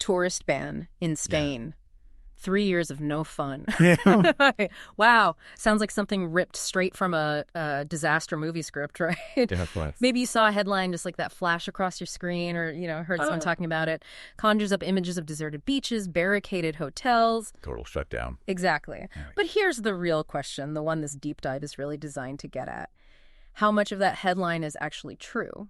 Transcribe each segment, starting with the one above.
tourist ban in Spain. 3 years of no fun. Yeah. Wow. Sounds like something ripped straight from a disaster movie script, right? Definitely. Maybe you saw a headline just like that flash across your screen or, heard someone talking about it. Conjures up images of deserted beaches, barricaded hotels. Total shutdown. Exactly. But here's the real question, the one this deep dive is really designed to get at. How much of that headline is actually true?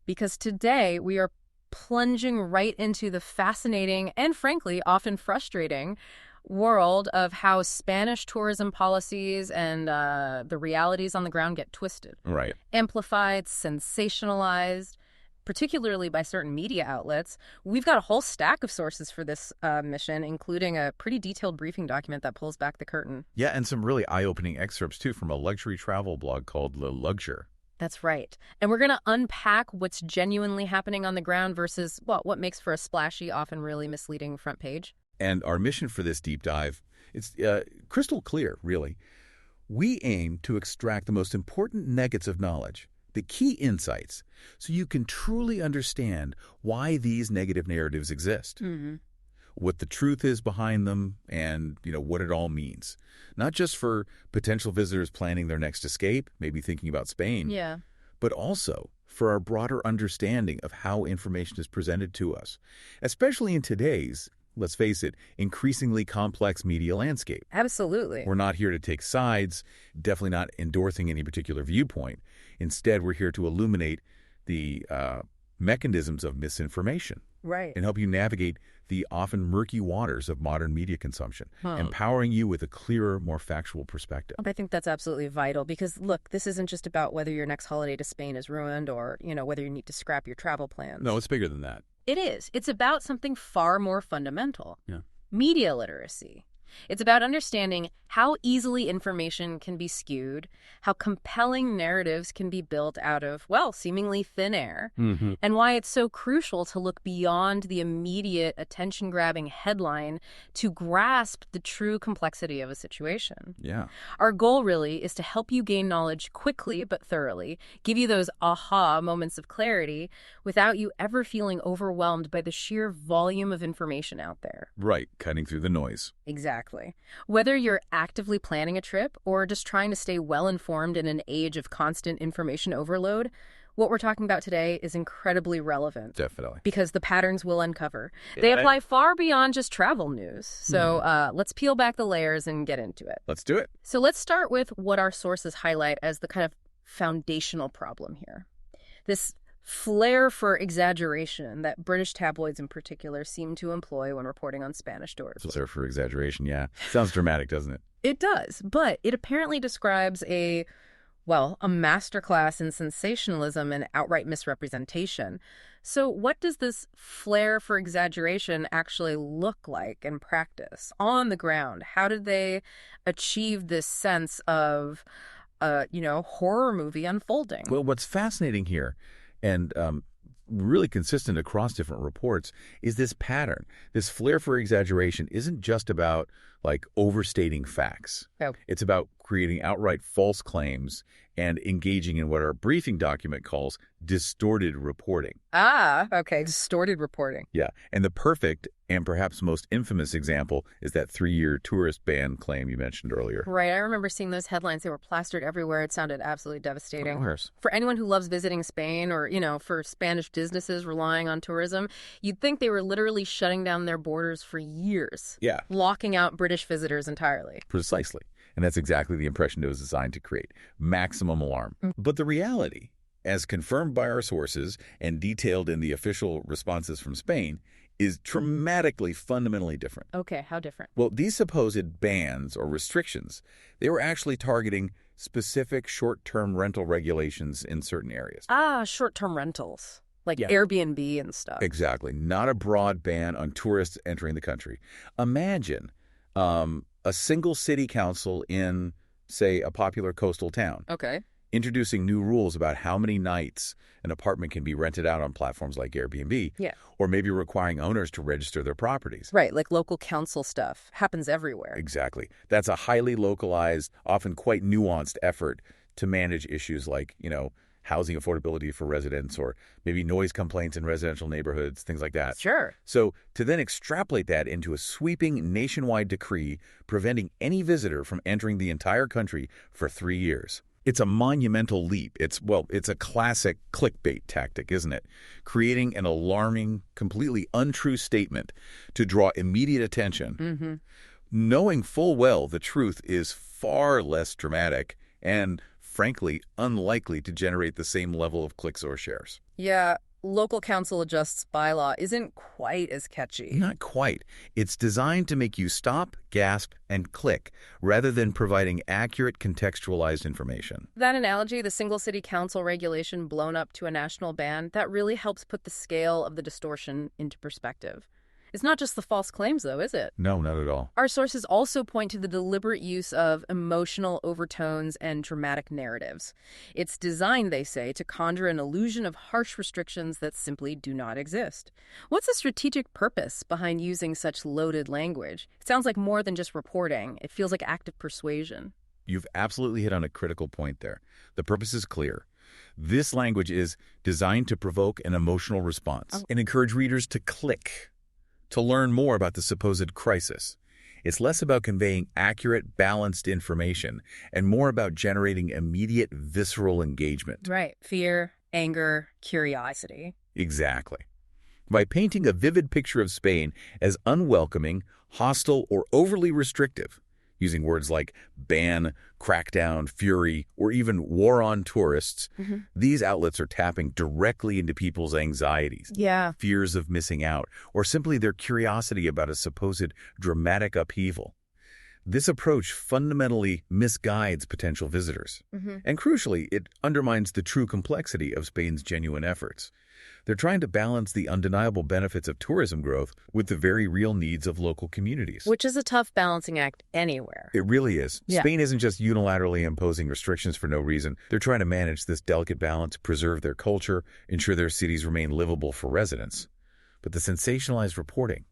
Because today we are plunging right into the fascinating and, frankly, often frustrating world of how Spanish tourism policies and the realities on the ground get twisted. Right. Amplified, sensationalized, particularly by certain media outlets. We've got a whole stack of sources for this mission, including a pretty detailed briefing document that pulls back the curtain. Yeah, and some really eye-opening excerpts, too, from a luxury travel blog called Luxure. That's right. And we're going to unpack what's genuinely happening on the ground versus, what makes for a splashy, often really misleading front page. And our mission for this deep dive, it's crystal clear, really. We aim to extract the most important nuggets of knowledge, the key insights, so you can truly understand why these negative narratives exist, what the truth is behind them, and what it all means. Not just for potential visitors planning their next escape, maybe thinking about Spain, but also for our broader understanding of how information is presented to us, especially in today's, let's face it, increasingly complex media landscape. Absolutely. We're not here to take sides, definitely not endorsing any particular viewpoint. Instead, we're here to illuminate the mechanisms of misinformation. Right. And help you navigate the often murky waters of modern media consumption, empowering you with a clearer, more factual perspective. I think that's absolutely vital because, look, this isn't just about whether your next holiday to Spain is ruined or, whether you need to scrap your travel plans. No, it's bigger than that. It is. It's about something far more fundamental. Yeah. Media literacy. It's about understanding how easily information can be skewed, how compelling narratives can be built out of, seemingly thin air, and why it's so crucial to look beyond the immediate attention-grabbing headline to grasp the true complexity of a situation. Yeah. Our goal really is to help you gain knowledge quickly but thoroughly, give you those aha moments of clarity without you ever feeling overwhelmed by the sheer volume of information out there. Right, cutting through the noise. Exactly. Whether you're actively planning a trip or just trying to stay well-informed in an age of constant information overload, what we're talking about today is incredibly relevant. Definitely. Because the patterns we'll uncover. They apply far beyond just travel news. So let's peel back the layers and get into it. Let's do it. So let's start with what our sources highlight as the kind of foundational problem here. This flair for exaggeration that British tabloids in particular seem to employ when reporting on Spanish tourism. Flair for exaggeration, yeah. Sounds dramatic, doesn't it? It does, but it apparently describes a masterclass in sensationalism and outright misrepresentation. So what does this flair for exaggeration actually look like in practice, on the ground? How did they achieve this sense of, horror movie unfolding? Well, what's fascinating here, and really consistent across different reports, is this pattern. This flair for exaggeration isn't just about, overstating facts. Oh. It's about creating outright false claims and engaging in what our briefing document calls distorted reporting. Ah, okay, distorted reporting. Yeah, and the perfect and perhaps most infamous example is that 3-year tourist ban claim you mentioned earlier. Right, I remember seeing those headlines. They were plastered everywhere. It sounded absolutely devastating. Of course. For anyone who loves visiting Spain or, for Spanish businesses relying on tourism, you'd think they were literally shutting down their borders for years. Yeah. Locking out British visitors entirely. Precisely. And that's exactly the impression it was designed to create. Maximum alarm. But the reality, as confirmed by our sources and detailed in the official responses from Spain, is dramatically, fundamentally different. Okay, how different? Well, these supposed bans or restrictions, they were actually targeting specific short-term rental regulations in certain areas. Ah, short-term rentals. Like Airbnb and stuff. Exactly. Not a broad ban on tourists entering the country. Imagine a single city council in, say, a popular coastal town. Okay. Introducing new rules about how many nights an apartment can be rented out on platforms like Airbnb. Yeah. Or maybe requiring owners to register their properties. Right, like local council stuff. Happens everywhere. Exactly. That's a highly localized, often quite nuanced effort to manage issues like, housing affordability for residents, or maybe noise complaints in residential neighborhoods, things like that. Sure. So to then extrapolate that into a sweeping nationwide decree preventing any visitor from entering the entire country for 3 years. It's a monumental leap. It's a classic clickbait tactic, isn't it? Creating an alarming, completely untrue statement to draw immediate attention, knowing full well the truth is far less dramatic and, frankly, unlikely to generate the same level of clicks or shares. Yeah, local council adjusts bylaw isn't quite as catchy. Not quite. It's designed to make you stop, gasp, and click, rather than providing accurate, contextualized information. That analogy, the single city council regulation blown up to a national ban, that really helps put the scale of the distortion into perspective. It's not just the false claims, though, is it? No, not at all. Our sources also point to the deliberate use of emotional overtones and dramatic narratives. It's designed, they say, to conjure an illusion of harsh restrictions that simply do not exist. What's the strategic purpose behind using such loaded language? It sounds like more than just reporting. It feels like active persuasion. You've absolutely hit on a critical point there. The purpose is clear. This language is designed to provoke an emotional response and encourage readers to click, to learn more about the supposed crisis. It's less about conveying accurate, balanced information and more about generating immediate, visceral engagement. Right. Fear, anger, curiosity. Exactly. By painting a vivid picture of Spain as unwelcoming, hostile, or overly restrictive, using words like ban, crackdown, fury, or even war on tourists, these outlets are tapping directly into people's anxieties, fears of missing out, or simply their curiosity about a supposed dramatic upheaval. This approach fundamentally misguides potential visitors. And crucially, it undermines the true complexity of Spain's genuine efforts. They're trying to balance the undeniable benefits of tourism growth with the very real needs of local communities. Which is a tough balancing act anywhere. It really is. Spain isn't just unilaterally imposing restrictions for no reason. They're trying to manage this delicate balance, preserve their culture, ensure their cities remain livable for residents. But the sensationalized reporting,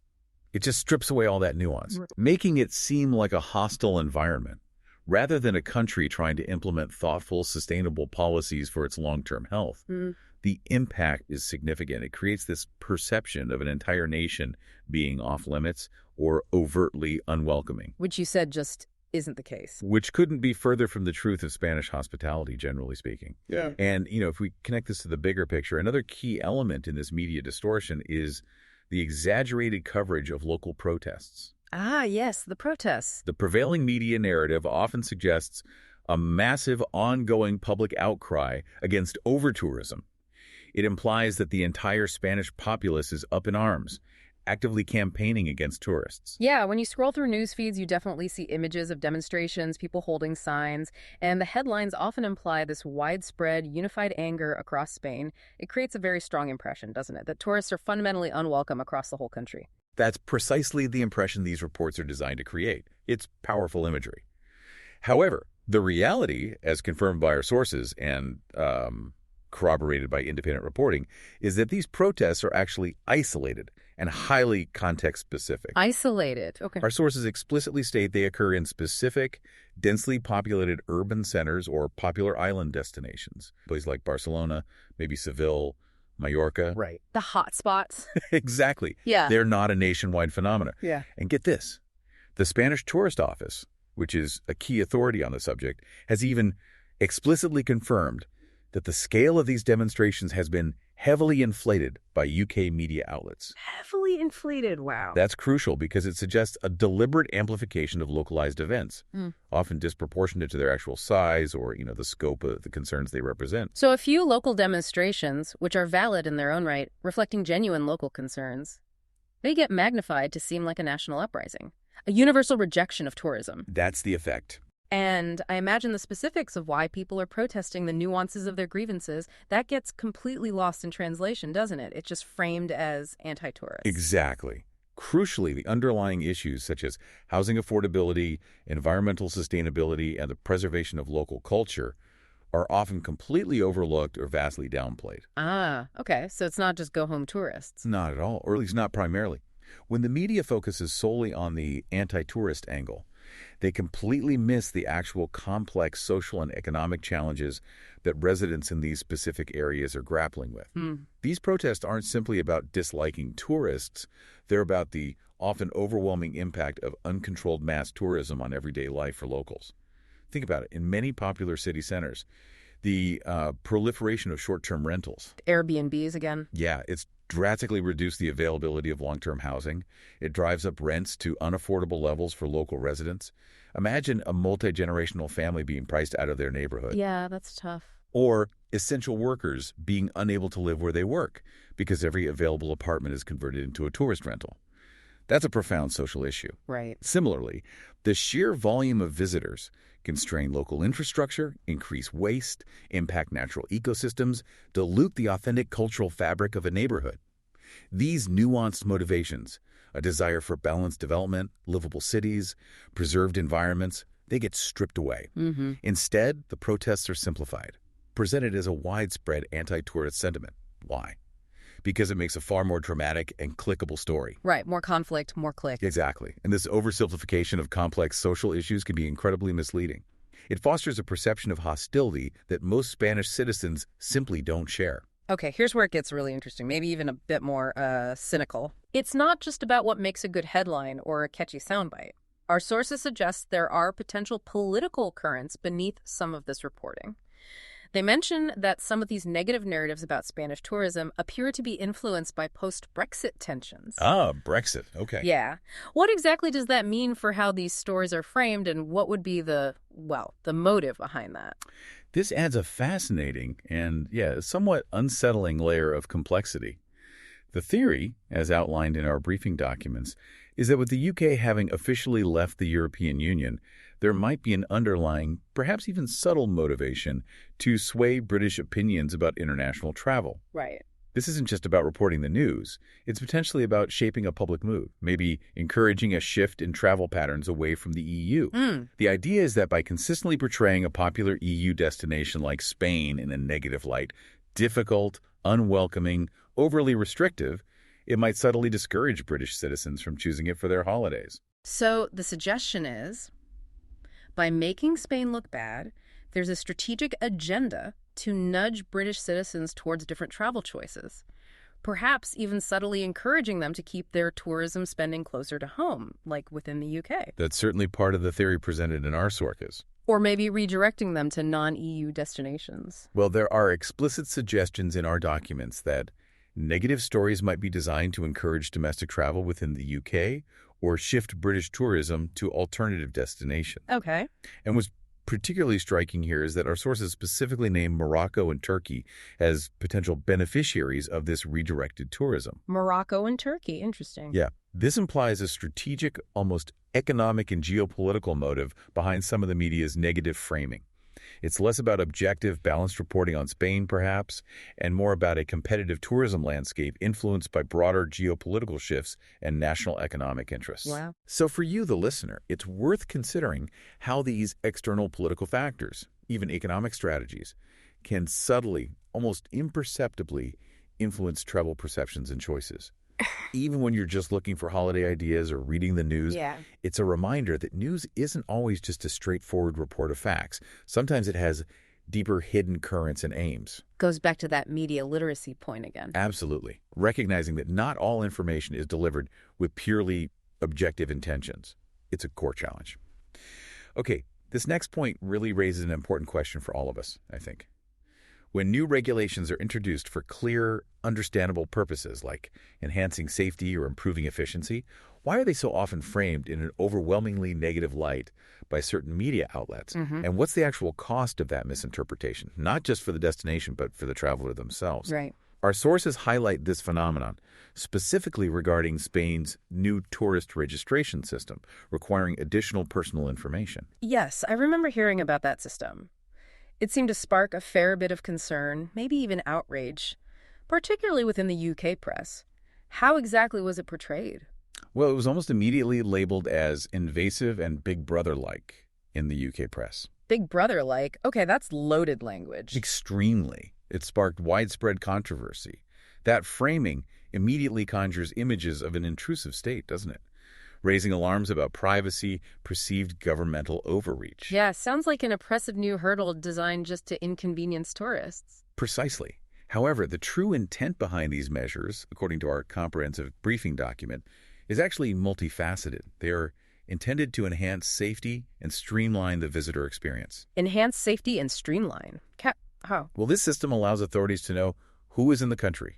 it just strips away all that nuance, making it seem like a hostile environment, rather than a country trying to implement thoughtful, sustainable policies for its long-term health. The impact is significant. It creates this perception of an entire nation being off limits or overtly unwelcoming. Which you said just isn't the case. Which couldn't be further from the truth of Spanish hospitality, generally speaking. Yeah. And, if we connect this to the bigger picture, another key element in this media distortion is the exaggerated coverage of local protests. Ah, yes, the protests. The prevailing media narrative often suggests a massive ongoing public outcry against overtourism. It implies that the entire Spanish populace is up in arms, actively campaigning against tourists. Yeah, when you scroll through news feeds, you definitely see images of demonstrations, people holding signs, and the headlines often imply this widespread, unified anger across Spain. It creates a very strong impression, doesn't it, that tourists are fundamentally unwelcome across the whole country. That's precisely the impression these reports are designed to create. It's powerful imagery. However, the reality, as confirmed by our sources and corroborated by independent reporting, is that these protests are actually isolated and highly context-specific. Isolated, okay. Our sources explicitly state they occur in specific, densely populated urban centers or popular island destinations, places like Barcelona, maybe Seville, Mallorca. Right. The hot spots. Exactly. Yeah. They're not a nationwide phenomenon. Yeah. And get this, the Spanish Tourist Office, which is a key authority on the subject, has even explicitly confirmed that the scale of these demonstrations has been heavily inflated by UK media outlets. Heavily inflated, wow. That's crucial because it suggests a deliberate amplification of localized events, often disproportionate to their actual size or, the scope of the concerns they represent. So a few local demonstrations, which are valid in their own right, reflecting genuine local concerns, they get magnified to seem like a national uprising, a universal rejection of tourism. That's the effect. And I imagine the specifics of why people are protesting, the nuances of their grievances, that gets completely lost in translation, doesn't it? It's just framed as anti-tourist. Exactly. Crucially, the underlying issues such as housing affordability, environmental sustainability, and the preservation of local culture are often completely overlooked or vastly downplayed. Ah, okay. So it's not just go-home tourists. Not at all, or at least not primarily. When the media focuses solely on the anti-tourist angle, They completely miss the actual complex social and economic challenges that residents in these specific areas are grappling with. These protests aren't simply about disliking tourists. They're about the often overwhelming impact of uncontrolled mass tourism on everyday life for locals. Think about it. In many popular city centers, the proliferation of short-term rentals. Airbnbs again. Yeah, it's drastically reduced the availability of long-term housing. It drives up rents to unaffordable levels for local residents. Imagine a multi-generational family being priced out of their neighborhood. Yeah, that's tough. Or essential workers being unable to live where they work because every available apartment is converted into a tourist rental. That's a profound social issue. Right. Similarly, the sheer volume of visitors can strain local infrastructure, increase waste, impact natural ecosystems, dilute the authentic cultural fabric of a neighborhood. These nuanced motivations, a desire for balanced development, livable cities, preserved environments, they get stripped away. Instead, the protests are simplified, presented as a widespread anti-tourist sentiment. Why? Because it makes a far more dramatic and clickable story. Right, more conflict, more click. Exactly. And this oversimplification of complex social issues can be incredibly misleading. It fosters a perception of hostility that most Spanish citizens simply don't share. Okay, here's where it gets really interesting, maybe even a bit more cynical. It's not just about what makes a good headline or a catchy soundbite. Our sources suggest there are potential political currents beneath some of this reporting. They mention that some of these negative narratives about Spanish tourism appear to be influenced by post-Brexit tensions. Ah, Brexit. Okay. Yeah. What exactly does that mean for how these stories are framed, and what would be the motive behind that? This adds a fascinating and, somewhat unsettling layer of complexity. The theory, as outlined in our briefing documents, is that with the UK having officially left the European Union, there might be an underlying, perhaps even subtle motivation to sway British opinions about international travel. Right. This isn't just about reporting the news. It's potentially about shaping a public mood, maybe encouraging a shift in travel patterns away from the EU. The idea is that by consistently portraying a popular EU destination like Spain in a negative light, difficult, unwelcoming, overly restrictive, it might subtly discourage British citizens from choosing it for their holidays. So the suggestion is, by making Spain look bad, there's a strategic agenda to nudge British citizens towards different travel choices, perhaps even subtly encouraging them to keep their tourism spending closer to home, like within the UK. That's certainly part of the theory presented in our sources. Or maybe redirecting them to non-EU destinations. Well, there are explicit suggestions in our documents that negative stories might be designed to encourage domestic travel within the UK or shift British tourism to alternative destinations. Okay. And what's particularly striking here is that our sources specifically name Morocco and Turkey as potential beneficiaries of this redirected tourism. Morocco and Turkey, interesting. Yeah. This implies a strategic, almost economic and geopolitical motive behind some of the media's negative framing. It's less about objective, balanced reporting on Spain, perhaps, and more about a competitive tourism landscape influenced by broader geopolitical shifts and national economic interests. Wow. So for you, the listener, it's worth considering how these external political factors, even economic strategies, can subtly, almost imperceptibly, influence travel perceptions and choices. Even when you're just looking for holiday ideas or reading the news, it's a reminder that news isn't always just a straightforward report of facts. Sometimes it has deeper hidden currents and aims. Goes back to that media literacy point again. Absolutely. Recognizing that not all information is delivered with purely objective intentions. It's a core challenge. Okay, this next point really raises an important question for all of us, I think. When new regulations are introduced for clear, understandable purposes like enhancing safety or improving efficiency, why are they so often framed in an overwhelmingly negative light by certain media outlets? And what's the actual cost of that misinterpretation, not just for the destination, but for the traveler themselves? Right. Our sources highlight this phenomenon, specifically regarding Spain's new tourist registration system, requiring additional personal information. Yes, I remember hearing about that system. It seemed to spark a fair bit of concern, maybe even outrage, particularly within the UK press. How exactly was it portrayed? Well, it was almost immediately labeled as invasive and Big Brother-like in the UK press. Big Brother-like? Okay, that's loaded language. Extremely. It sparked widespread controversy. That framing immediately conjures images of an intrusive state, doesn't it? raising alarms about privacy, perceived governmental overreach. Yeah, sounds like an oppressive new hurdle designed just to inconvenience tourists. Precisely. However, the true intent behind these measures, according to our comprehensive briefing document, is actually multifaceted. They are intended to enhance safety and streamline the visitor experience. Enhance safety and streamline. How? Well, this system allows authorities to know who is in the country,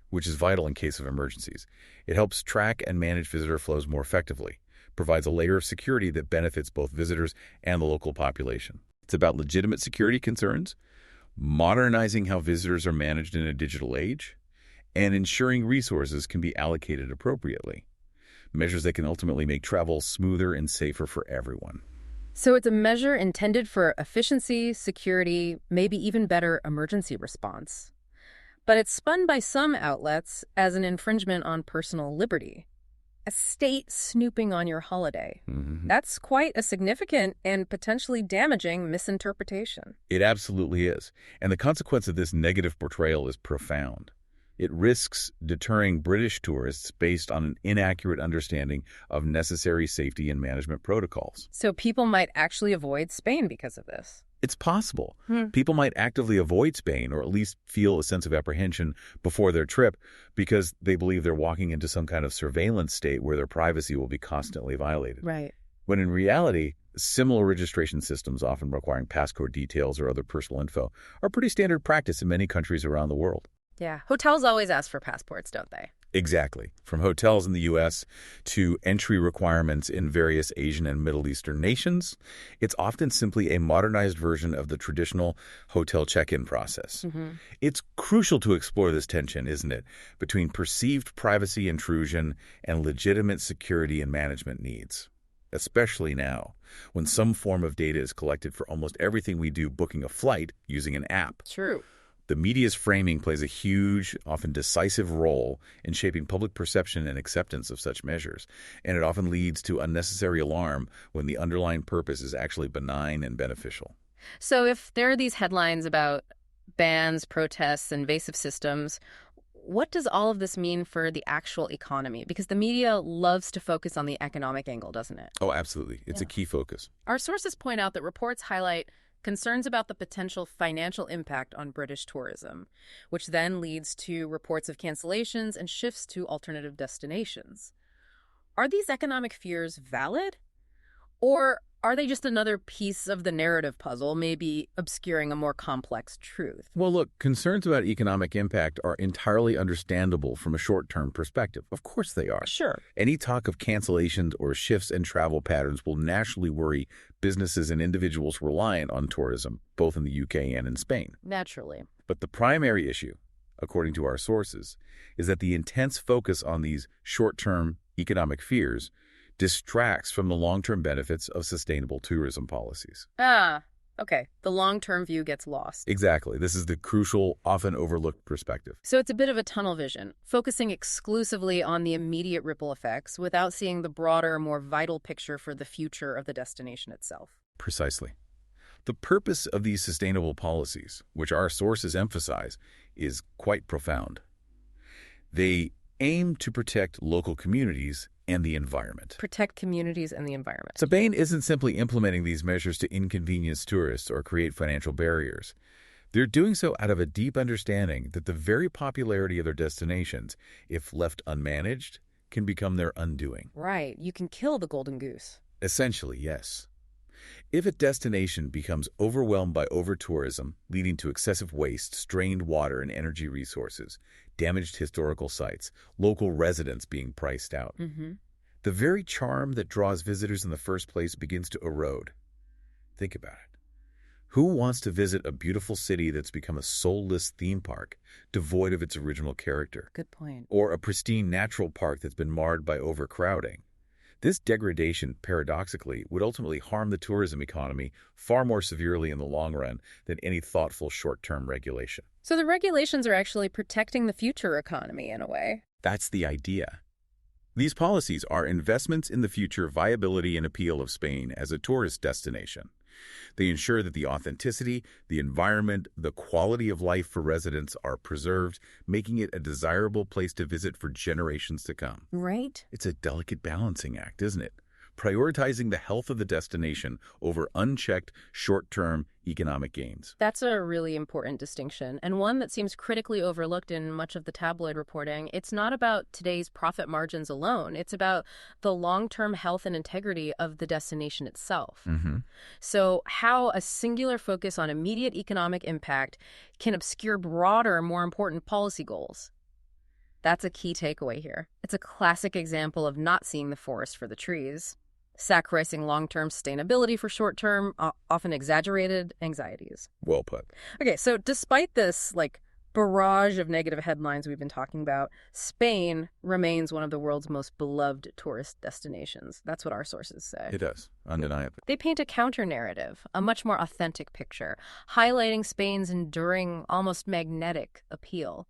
which is vital in case of emergencies. It helps track and manage visitor flows more effectively, provides a layer of security that benefits both visitors and the local population. It's about legitimate security concerns, modernizing how visitors are managed in a digital age, and ensuring resources can be allocated appropriately. Measures that can ultimately make travel smoother and safer for everyone. So it's a measure intended for efficiency, security, maybe even better emergency response. But it's spun by some outlets as an infringement on personal liberty. A state snooping on your holiday. Mm-hmm. That's quite a significant and potentially damaging misinterpretation. It absolutely is. And the consequence of this negative portrayal is profound. It risks deterring British tourists based on an inaccurate understanding of necessary safety and management protocols. So people might actually avoid Spain because of this. It's possible. People might actively avoid Spain or at least feel a sense of apprehension before their trip because they believe they're walking into some kind of surveillance state where their privacy will be constantly violated. Right. When in reality, similar registration systems, often requiring passcode details or other personal info, are pretty standard practice in many countries around the world. Yeah. Hotels always ask for passports, don't they? Exactly. From hotels in the U.S. to entry requirements in various Asian and Middle Eastern nations, it's often simply a modernized version of the traditional hotel check-in process. It's crucial to explore this tension, isn't it, between perceived privacy intrusion and legitimate security and management needs, especially now, when some form of data is collected for almost everything we do, booking a flight using an app. True. The media's framing plays a huge, often decisive role in shaping public perception and acceptance of such measures, and it often leads to unnecessary alarm when the underlying purpose is actually benign and beneficial. So if there are these headlines about bans, protests, invasive systems, what does all of this mean for the actual economy? Because the media loves to focus on the economic angle, doesn't it? Oh, absolutely. It's a key focus. Our sources point out that reports highlight concerns about the potential financial impact on British tourism, which then leads to reports of cancellations and shifts to alternative destinations. Are these economic fears valid? Or are they just another piece of the narrative puzzle, maybe obscuring a more complex truth? Well, look, concerns about economic impact are entirely understandable from a short-term perspective. Of course they are. Sure. Any talk of cancellations or shifts in travel patterns will naturally worry businesses and individuals reliant on tourism, both in the UK and in Spain. Naturally. But the primary issue, according to our sources, is that the intense focus on these short-term economic fears distracts from the long-term benefits of sustainable tourism policies. Okay. The long-term view gets lost. Exactly. This is the crucial, often overlooked perspective. So it's a bit of a tunnel vision, focusing exclusively on the immediate ripple effects without seeing the broader, more vital picture for the future of the destination itself. Precisely. The purpose of these sustainable policies, which our sources emphasize, is quite profound. They aim to protect local communities and the environment. Protect communities and the environment. Spain isn't simply implementing these measures to inconvenience tourists or create financial barriers. They're doing so out of a deep understanding that the very popularity of their destinations, if left unmanaged, can become their undoing. Right. You can kill the golden goose. Essentially, yes. If a destination becomes overwhelmed by overtourism, leading to excessive waste, strained water and energy resources, damaged historical sites, local residents being priced out, the very charm that draws visitors in the first place begins to erode. Think about it. Who wants to visit a beautiful city that's become a soulless theme park, devoid of its original character? Good point. Or a pristine natural park that's been marred by overcrowding? This degradation, paradoxically, would ultimately harm the tourism economy far more severely in the long run than any thoughtful short-term regulation. So the regulations are actually protecting the future economy in a way. That's the idea. These policies are investments in the future viability and appeal of Spain as a tourist destination. They ensure that the authenticity, the environment, the quality of life for residents are preserved, making it a desirable place to visit for generations to come. Right. It's a delicate balancing act, isn't it? Prioritizing the health of the destination over unchecked, short-term economic gains. That's a really important distinction, and one that seems critically overlooked in much of the tabloid reporting. It's not about today's profit margins alone. It's about the long-term health and integrity of the destination itself. So how a singular focus on immediate economic impact can obscure broader, more important policy goals. That's a key takeaway here. It's a classic example of not seeing the forest for the trees, sacrificing long-term sustainability for short-term, often exaggerated anxieties. Well put. Okay, so despite this, barrage of negative headlines we've been talking about, Spain remains one of the world's most beloved tourist destinations. That's what our sources say. It does, undeniably. They paint a counter-narrative, a much more authentic picture, highlighting Spain's enduring, almost magnetic appeal.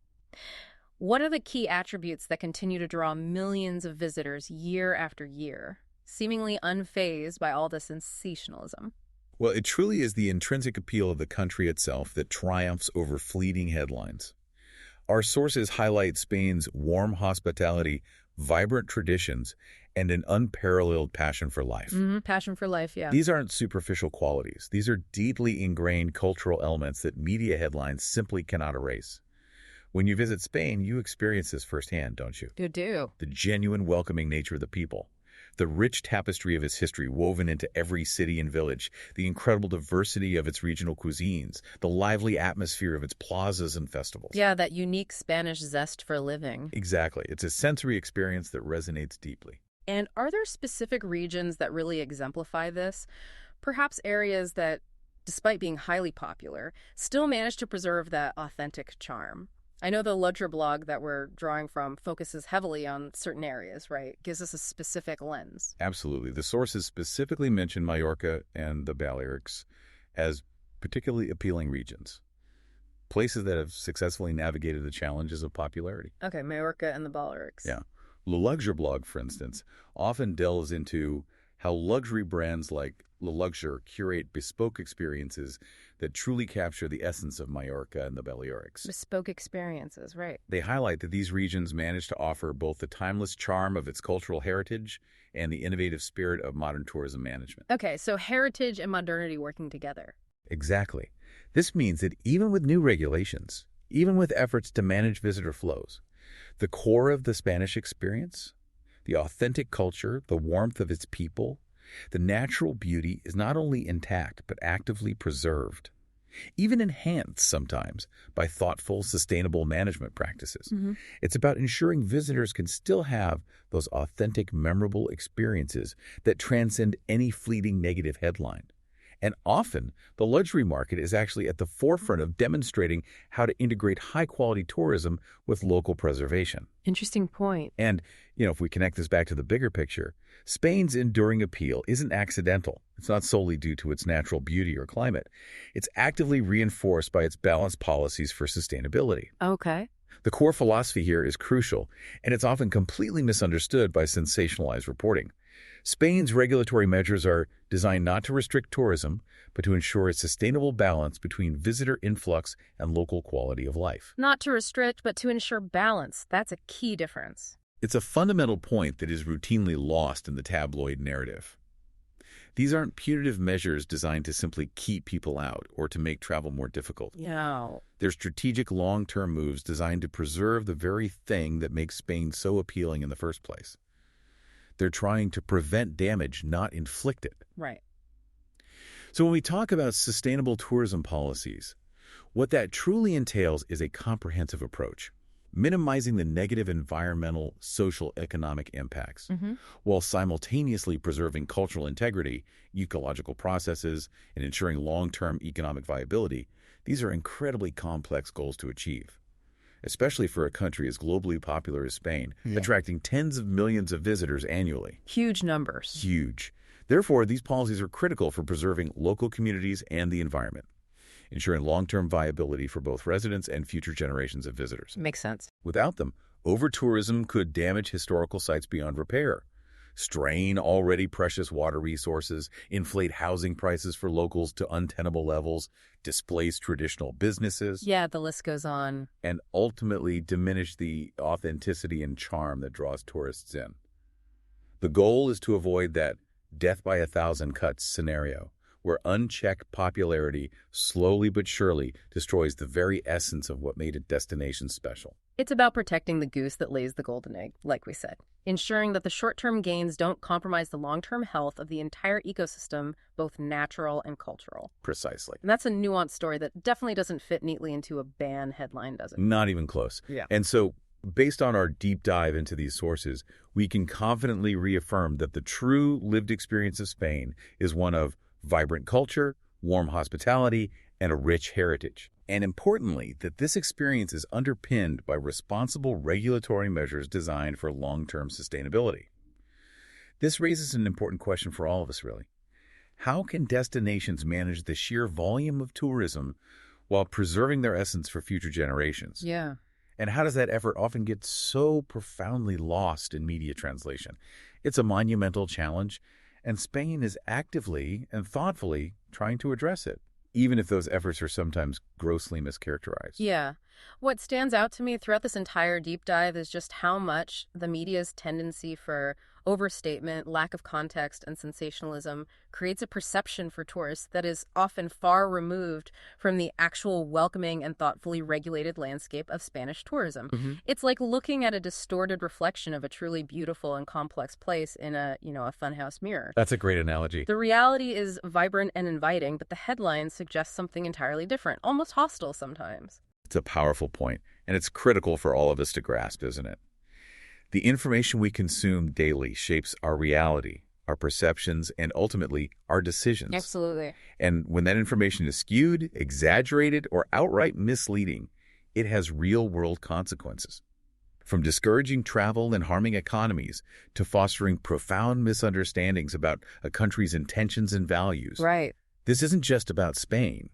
What are the key attributes that continue to draw millions of visitors year after year, seemingly unfazed by all the sensationalism? Well, it truly is the intrinsic appeal of the country itself that triumphs over fleeting headlines. Our sources highlight Spain's warm hospitality, vibrant traditions, and an unparalleled passion for life. Passion for life, yeah. These aren't superficial qualities. These are deeply ingrained cultural elements that media headlines simply cannot erase. When you visit Spain, you experience this firsthand, don't you? You do. The genuine welcoming nature of the people, the rich tapestry of its history woven into every city and village, the incredible diversity of its regional cuisines, the lively atmosphere of its plazas and festivals. Yeah, that unique Spanish zest for living. Exactly. It's a sensory experience that resonates deeply. And are there specific regions that really exemplify this? Perhaps areas that, despite being highly popular, still manage to preserve that authentic charm? I know the Luxure blog that we're drawing from focuses heavily on certain areas, right? Gives us a specific lens. Absolutely. The sources specifically mention Mallorca and the Balearics as particularly appealing regions, places that have successfully navigated the challenges of popularity. Okay, Mallorca and the Balearics. Yeah. The Luxure blog, for instance, often delves into how luxury brands like the Luxure curate bespoke experiences that truly capture the essence of Mallorca and the Balearics. Bespoke experiences, right. They highlight that these regions manage to offer both the timeless charm of its cultural heritage and the innovative spirit of modern tourism management. Okay, so heritage and modernity working together. Exactly. This means that even with new regulations, even with efforts to manage visitor flows, the core of the Spanish experience, the authentic culture, the warmth of its people, the natural beauty is not only intact, but actively preserved, even enhanced sometimes by thoughtful, sustainable management practices. It's about ensuring visitors can still have those authentic, memorable experiences that transcend any fleeting negative headline. And often, the luxury market is actually at the forefront of demonstrating how to integrate high-quality tourism with local preservation. Interesting point. And, if we connect this back to the bigger picture, Spain's enduring appeal isn't accidental. It's not solely due to its natural beauty or climate. It's actively reinforced by its balanced policies for sustainability. Okay. The core philosophy here is crucial, and it's often completely misunderstood by sensationalized reporting. Spain's regulatory measures are designed not to restrict tourism, but to ensure a sustainable balance between visitor influx and local quality of life. Not to restrict, but to ensure balance. That's a key difference. It's a fundamental point that is routinely lost in the tabloid narrative. These aren't punitive measures designed to simply keep people out or to make travel more difficult. No. They're strategic long-term moves designed to preserve the very thing that makes Spain so appealing in the first place. They're trying to prevent damage, not inflict it. Right. So when we talk about sustainable tourism policies, what that truly entails is a comprehensive approach, minimizing the negative environmental, social, economic impacts, while simultaneously preserving cultural integrity, ecological processes, and ensuring long-term economic viability. These are incredibly complex goals to achieve, especially for a country as globally popular as Spain, attracting tens of millions of visitors annually. Huge numbers. Huge. Therefore, these policies are critical for preserving local communities and the environment, ensuring long-term viability for both residents and future generations of visitors. Makes sense. Without them, over-tourism could damage historical sites beyond repair, strain already precious water resources, inflate housing prices for locals to untenable levels, displace traditional businesses. Yeah, the list goes on. And ultimately diminish the authenticity and charm that draws tourists in. The goal is to avoid that death by a thousand cuts scenario, where unchecked popularity slowly but surely destroys the very essence of what made a destination special. It's about protecting the goose that lays the golden egg, like we said, ensuring that the short-term gains don't compromise the long-term health of the entire ecosystem, both natural and cultural. Precisely. And that's a nuanced story that definitely doesn't fit neatly into a ban headline, does it? Not even close. Yeah. And so, based on our deep dive into these sources, we can confidently reaffirm that the true lived experience of Spain is one of vibrant culture, warm hospitality, and a rich heritage. And importantly, that this experience is underpinned by responsible regulatory measures designed for long-term sustainability. This raises an important question for all of us, really. How can destinations manage the sheer volume of tourism while preserving their essence for future generations? Yeah. And how does that effort often get so profoundly lost in media translation? It's a monumental challenge, and Spain is actively and thoughtfully trying to address it, even if those efforts are sometimes grossly mischaracterized. Yeah. What stands out to me throughout this entire deep dive is just how much the media's tendency for overstatement, lack of context, and sensationalism creates a perception for tourists that is often far removed from the actual welcoming and thoughtfully regulated landscape of Spanish tourism. Mm-hmm. It's like looking at a distorted reflection of a truly beautiful and complex place in a funhouse mirror. That's a great analogy. The reality is vibrant and inviting, but the headlines suggest something entirely different, almost hostile sometimes. It's a powerful point, and it's critical for all of us to grasp, isn't it? The information we consume daily shapes our reality, our perceptions, and ultimately our decisions. Absolutely. And when that information is skewed, exaggerated, or outright misleading, it has real-world consequences. From discouraging travel and harming economies to fostering profound misunderstandings about a country's intentions and values. Right. This isn't just about Spain.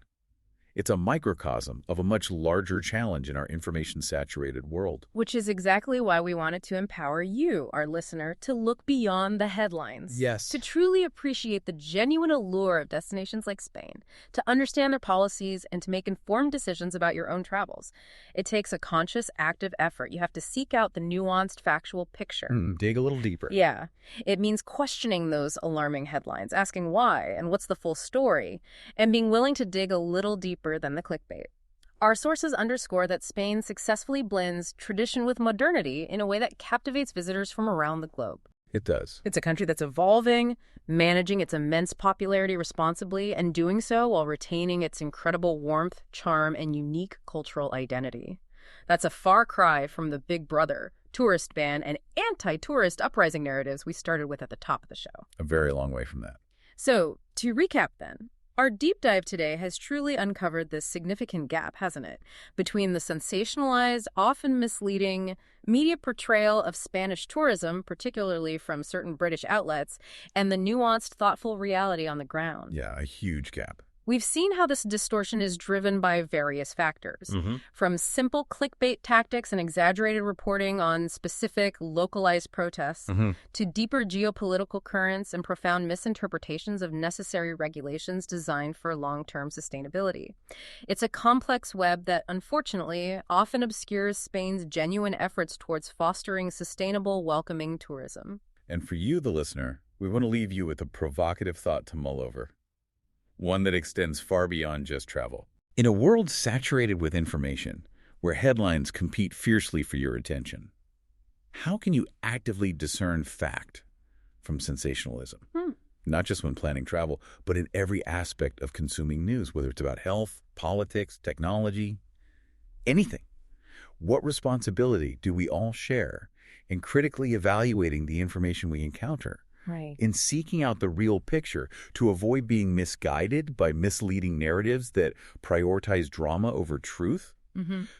It's a microcosm of a much larger challenge in our information-saturated world. Which is exactly why we wanted to empower you, our listener, to look beyond the headlines. Yes. To truly appreciate the genuine allure of destinations like Spain, to understand their policies, and to make informed decisions about your own travels. It takes a conscious, active effort. You have to seek out the nuanced, factual picture. Dig a little deeper. Yeah. It means questioning those alarming headlines, asking why and what's the full story, and being willing to dig a little deeper than the clickbait. Our sources underscore that Spain successfully blends tradition with modernity in a way that captivates visitors from around the globe. It does. It's a country that's evolving, managing its immense popularity responsibly, and doing so while retaining its incredible warmth, charm, and unique cultural identity. That's a far cry from the Big Brother, tourist ban, and anti-tourist uprising narratives we started with at the top of the show. A very long way from that. So, to recap then, our deep dive today has truly uncovered this significant gap, hasn't it, between the sensationalized, often misleading media portrayal of Spanish tourism, particularly from certain British outlets, and the nuanced, thoughtful reality on the ground. Yeah, a huge gap. We've seen how this distortion is driven by various factors, from simple clickbait tactics and exaggerated reporting on specific, localized protests, to deeper geopolitical currents and profound misinterpretations of necessary regulations designed for long-term sustainability. It's a complex web that, unfortunately, often obscures Spain's genuine efforts towards fostering sustainable, welcoming tourism. And for you, the listener, we want to leave you with a provocative thought to mull over. One that extends far beyond just travel. In a world saturated with information, where headlines compete fiercely for your attention, how can you actively discern fact from sensationalism? Not just when planning travel, but in every aspect of consuming news, whether it's about health, politics, technology, anything. What responsibility do we all share in critically evaluating the information we encounter? Right. In seeking out the real picture to avoid being misguided by misleading narratives that prioritize drama over truth?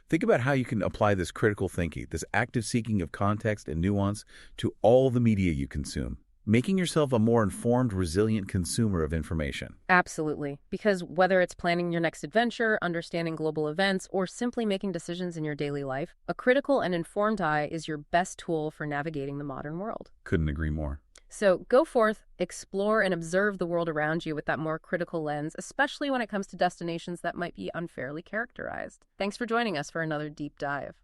Think about how you can apply this critical thinking, this active seeking of context and nuance to all the media you consume, making yourself a more informed, resilient consumer of information. Absolutely. Because whether it's planning your next adventure, understanding global events, or simply making decisions in your daily life, a critical and informed eye is your best tool for navigating the modern world. Couldn't agree more. So go forth, explore, and observe the world around you with that more critical lens, especially when it comes to destinations that might be unfairly characterized. Thanks for joining us for another deep dive.